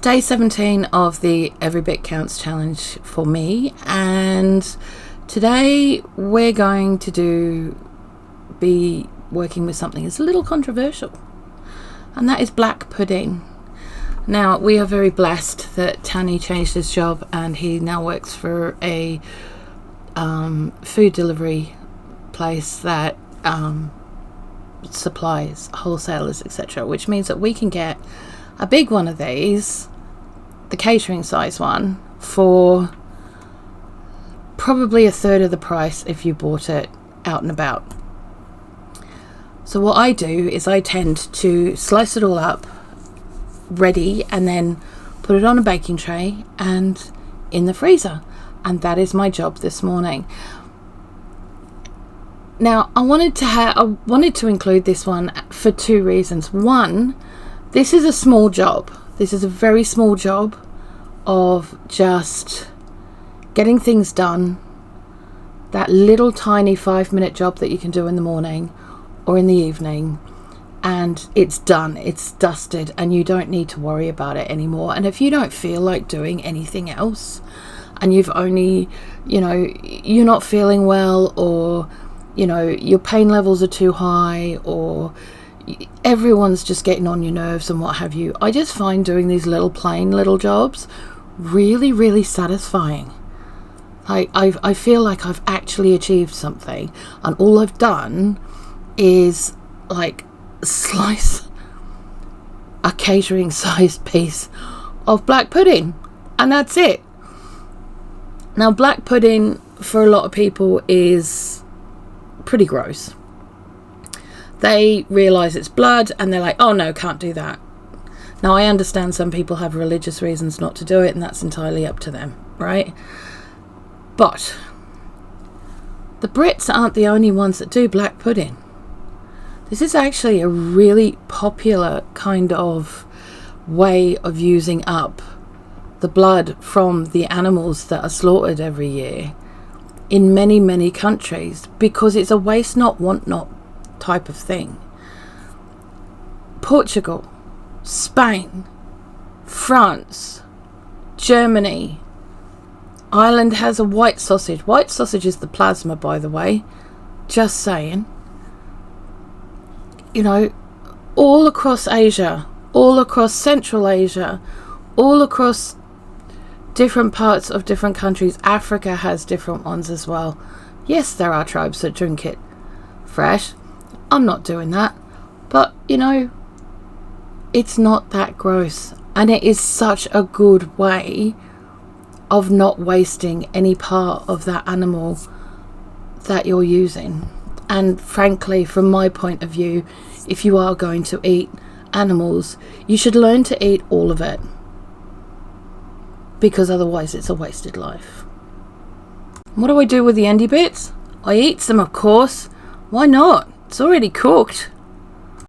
day 17 of the Every Bit Counts challenge for me, and today we're going to be working with something that's a little controversial, and that is black pudding. Now, we are very blessed that Tanny changed his job and he now works for a food delivery place that supplies wholesalers, etc., which means that we can get a big one of these, the catering size one, for probably a third of the price if you bought it out and about. So what I do is I tend to slice it all up ready and then put it on a baking tray and in the freezer, and that is my job this morning. Now, I wanted to include this one for two reasons. One, this is a small job. This is a very small job of just getting things done. That little tiny 5-minute job that you can do in the morning or in the evening, and it's done, it's dusted, and you don't need to worry about it anymore. And if you don't feel like doing anything else, and you've only, you're not feeling well, or your pain levels are too high, or everyone's just getting on your nerves and what have you, I just find doing these plain little jobs really, really satisfying. I feel like I've actually achieved something, and all I've done is slice a catering sized piece of black pudding, and that's it. Now, black pudding for a lot of people is pretty gross. They realise it's blood and they're like, oh no, can't do that. Now, I understand some people have religious reasons not to do it, and that's entirely up to them, right? But the Brits aren't the only ones that do black pudding. This is actually a really popular kind of way of using up the blood from the animals that are slaughtered every year in many, many countries, because it's a waste not, want not type of thing. Portugal, Spain, France, Germany, Ireland has a white sausage. White sausage is the plasma, by the way. Just saying. All across Asia, all across Central Asia, all across different parts of different countries. Africa has different ones as well. Yes, there are tribes that drink it fresh. I'm not doing that. But, it's not that gross. And it is such a good way of not wasting any part of that animal that you're using. And frankly, from my point of view, if you are going to eat animals, you should learn to eat all of it, because otherwise it's a wasted life. What do I do with the endy bits? I eat them, of course. Why not? It's already cooked.